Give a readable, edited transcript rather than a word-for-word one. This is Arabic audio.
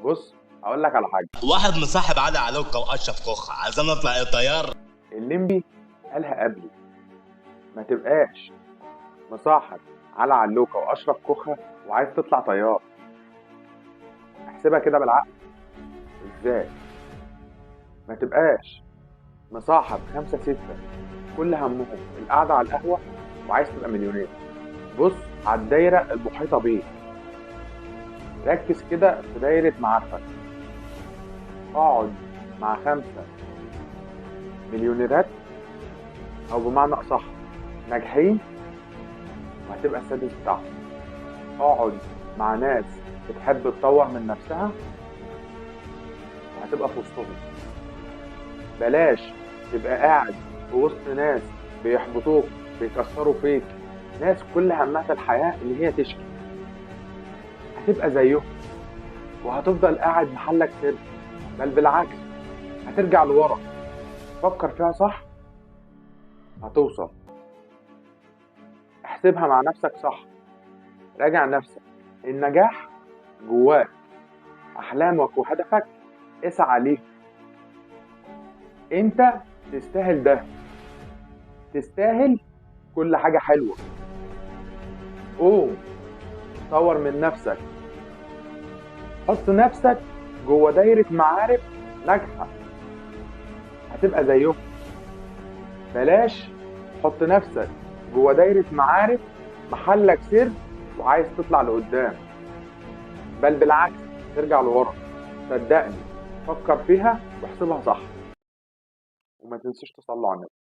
بص، هقول لك على حاجه. واحد مصاحب علي علوكة واشرف كوخة عايزين نطلع طيار. الليمبي قالها قبلي. ما تبقاش مصاحب على علوكه واشرف كوخه وعايز تطلع طيار. احسبها كده بالعقل. ازاي؟ ما تبقاش مصاحب خمسة ستة كل همهم القعدة على القهوة وعايز تبقى مليونير. بص على الدايرة المحيطة بيك، ركز كده في دايرة معارفك. اقعد مع خمسة مليونيرات، أو بمعنى أصح ناجحين، وهتبقى السادس بتاعهم. اقعد مع ناس بتحب تطور من نفسها وهتبقى في وسطهم. بلاش تبقى قاعد في وسط ناس بيحبطوك، بيكسروا فيك، ناس كل همها في الحياة إن هي تشكي. هتبقى زيهم وهتفضل قاعد محلك سر، بل بالعكس هترجع لورا. فكر فيها صح هتوصل. احسبها مع نفسك صح، راجع نفسك. النجاح جواك، أحلامك وهدفك اسعى ليه. انت تستاهل ده، تستاهل كل حاجة حلوة. قوم طور من نفسك، حط نفسك جوه دايرة معارف ناجحة، هتبقى زيهم. بلاش تحط نفسك جوه دايرة معارف محلك سر وعايز تطلع لقدام، بل بالعكس ترجع لورا. صدقني، فكر فيها واحسبها صح، وما تنسوش تصلوا على النبي.